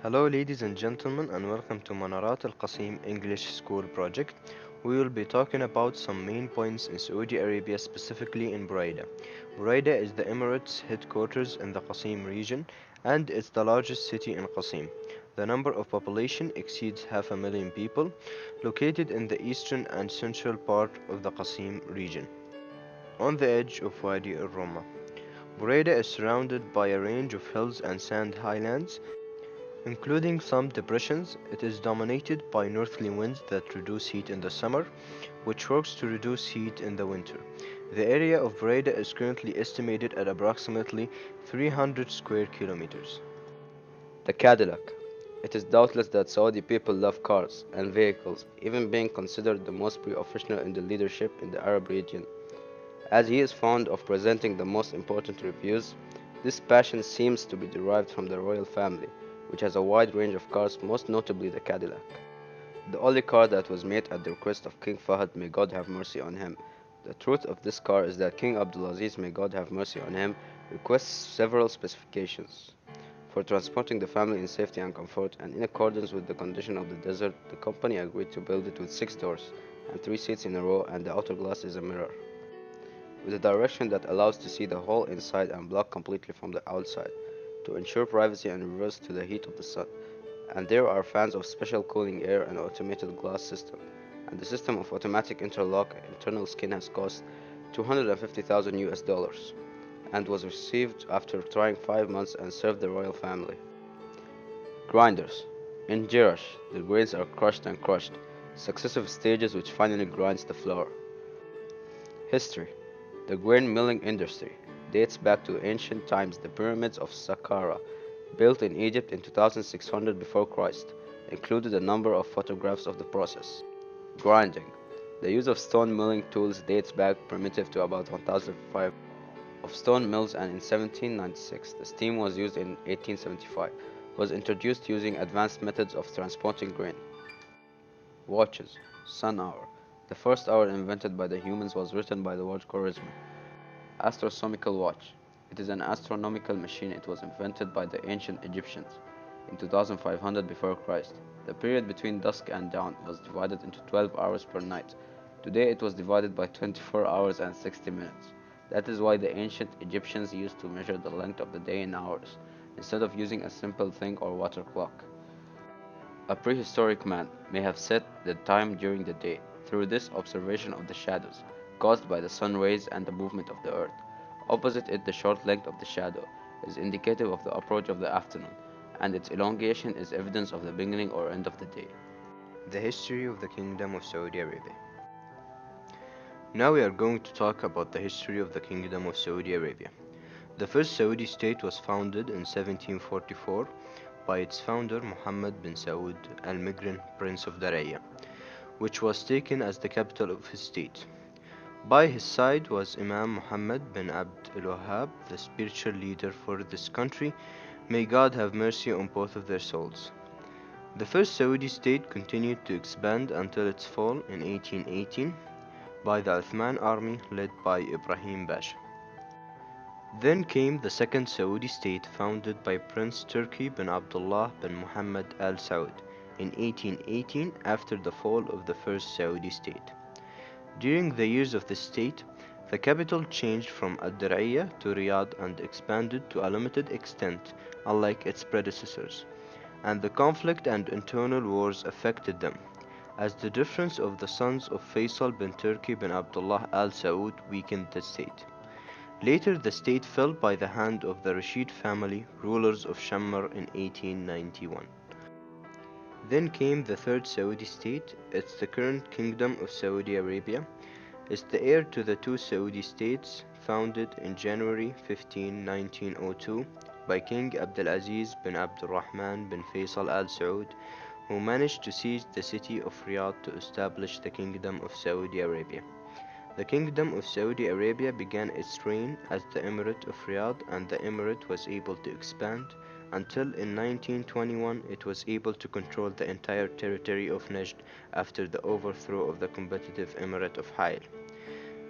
Hello, ladies and gentlemen, and welcome to Manarat Al Qassim English School project. We will be talking about some main points in Saudi Arabia, specifically in Buraida. Buraida is the Emirates headquarters in the Qassim region, and it's the largest city in Qassim. The number of population exceeds 500,000 people, located in the eastern and central part of the Qassim region, on the edge of Wadi al-Rumma. Buraida is surrounded by a range of hills and sand highlands, including some depressions. It is dominated by northerly winds that reduce heat in the summer, which works to reduce heat in the winter. The area of Breda is currently estimated at approximately 300 square kilometers. The Cadillac. It is doubtless that Saudi people love cars and vehicles, even being considered the most professional in the leadership in the Arab region. As he is fond of presenting the most important reviews, this passion seems to be derived from the royal family, which has a wide range of cars, most notably the Cadillac. The only car that was made at the request of King Fahd, may God have mercy on him. The truth of this car is that King Abdulaziz, may God have mercy on him, requests several specifications for transporting the family in safety and comfort, and in accordance with the condition of the desert, the company agreed to build it with 6 doors and 3 seats in a row, and the outer glass is a mirror, with a direction that allows to see the whole inside and block completely from the outside, to ensure privacy and reverse to the heat of the sun. And there are fans of special cooling air and automated glass system, and the system of automatic interlock internal skin has cost 250,000 US dollars, and was received after trying 5 months and served the royal family. Grinders. In Jerash, the grains are crushed and crushed, successive stages which finally grinds the flour. History. The grain milling industry dates back to ancient times. The pyramids of Saqqara, built in Egypt in 2600 before Christ, included a number of photographs of the process. Grinding. The use of stone milling tools dates back primitive to about 1005 of stone mills, and in 1796 the steam was used. In 1875 was introduced using advanced methods of transporting grain. Watches. Sun hour. The first hour invented by the humans was written by the word Khwarizmi. Astronomical watch. It is an astronomical machine. It was invented by the ancient Egyptians in 2500 before Christ. The period between dusk and dawn was divided into 12 hours per night. Today it was divided by 24 hours and 60 minutes. That is why the ancient Egyptians used to measure the length of the day in hours, instead of using a simple thing or water clock. A prehistoric man may have set the time during the day through this observation of the shadows caused by the sun rays and the movement of the earth. Opposite it, the short length of the shadow is indicative of the approach of the afternoon, and its elongation is evidence of the beginning or end of the day. The history of the Kingdom of Saudi Arabia. Now we are going to talk about the history of the Kingdom of Saudi Arabia. The first Saudi state was founded in 1744 by its founder Mohammed bin Saud al-Migran, Prince of Daraya, which was taken as the capital of his state. By his side was Imam Muhammad bin Abd al-Wahhab, the spiritual leader for this country. May God have mercy on both of their souls. The first Saudi state continued to expand until its fall in 1818 by the Uthman army led by Ibrahim Pasha. Then came the second Saudi state, founded by Prince Turki bin Abdullah bin Muhammad Al Saud in 1818 after the fall of the first Saudi state. During the years of this state, the capital changed from Ad-Dir'iyah to Riyadh and expanded to a limited extent, unlike its predecessors, and the conflict and internal wars affected them, as the difference of the sons of Faisal bin Turki bin Abdullah Al Saud weakened the state. Later the state fell by the hand of the Rashid family, rulers of Shammar, in 1891. Then came the third Saudi state. It's the current Kingdom of Saudi Arabia. It's the heir to the two Saudi states founded in January 15, 1902 by King Abdulaziz bin Abdalrhman bin Faisal Al Saud, who managed to seize the city of Riyadh to establish the Kingdom of Saudi Arabia. The Kingdom of Saudi Arabia began its reign as the Emirate of Riyadh, and the Emirate was able to expand until in 1921 it was able to control the entire territory of Najd after the overthrow of the competitive Emirate of Hail.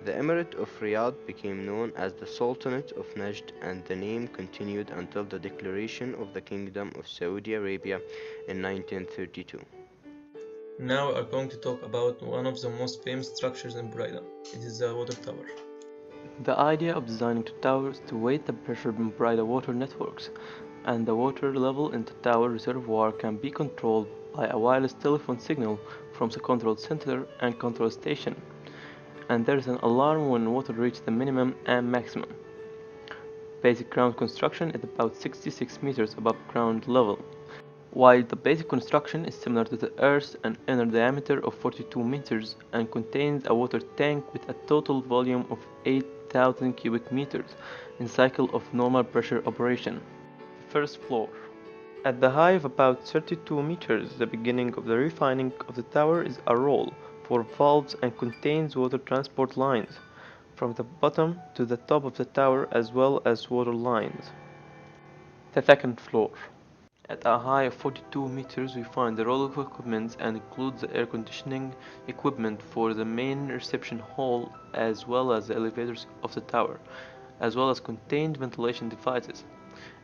The Emirate of Riyadh became known as the Sultanate of Najd, and the name continued until the declaration of the Kingdom of Saudi Arabia in 1932. Now we are going to talk about one of the most famous structures in Buraida. It is the water tower. The idea of designing two towers to weight the pressure in Buraida water networks, and the water level in the tower reservoir can be controlled by a wireless telephone signal from the control center and control station, and there is an alarm when water reaches the minimum and maximum. Basic ground construction is about 66 meters above ground level, while the basic construction is similar to the Earth's an inner diameter of 42 meters and contains a water tank with a total volume of 8,000 cubic meters in cycle of normal pressure operation. First floor. At the height of about 32 meters, the beginning of the refining of the tower is a roll for valves and contains water transport lines from the bottom to the top of the tower as well as water lines. The second floor. At a height of 42 meters, we find the roll of equipment and includes the air conditioning equipment for the main reception hall as well as the elevators of the tower, as well as contained ventilation devices,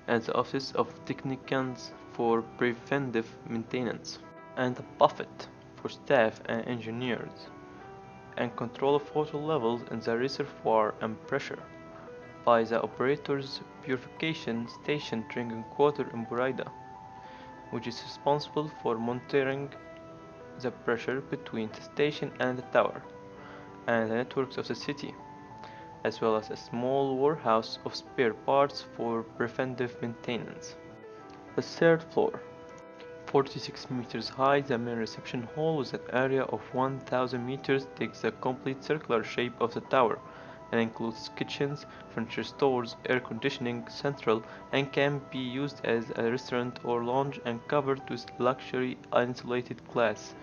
and the office of technicians for preventive maintenance, and a buffet for staff and engineers, and control of water levels in the reservoir and pressure by the operator's purification station drinking water in Buraida, which is responsible for monitoring the pressure between the station and the tower, and the networks of the city, as well as a small warehouse of spare parts for preventive maintenance. The third floor. 46 meters high, the main reception hall with an area of 1000 meters takes the complete circular shape of the tower and includes kitchens, furniture stores, air conditioning, central, and can be used as a restaurant or lounge and covered with luxury insulated glass.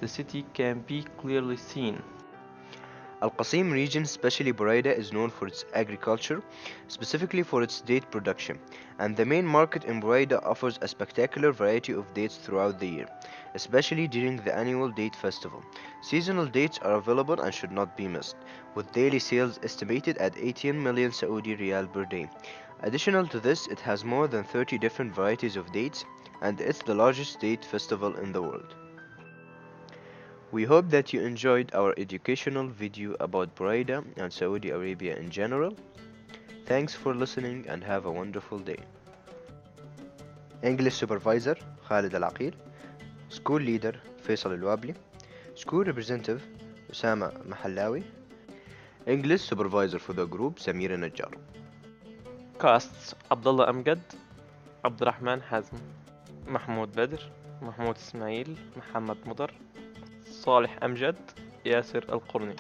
The city can be clearly seen. Al-Qassim region, especially Buraida, is known for its agriculture, specifically for its date production, and the main market in Buraida offers a spectacular variety of dates throughout the year, especially during the annual date festival. Seasonal dates are available and should not be missed, with daily sales estimated at 18 million Saudi Riyal per day. Additional to this, it has more than 30 different varieties of dates, and it's the largest date festival in the world. We hope that you enjoyed our educational video about Buraida and Saudi Arabia in general. Thanks for listening and have a wonderful day. English Supervisor Khalid Alaqeel, School Leader Faisal Alwabli, School Representative Osama Mahlawi, English Supervisor for the group Samir Al-Najjar. Casts: Abdullah Amgad, Abdalrhman Hazem, Mahmoud Badr, Mahmoud Ismail, Mohamed Saleh Amgad, Yasser Al-Qarni.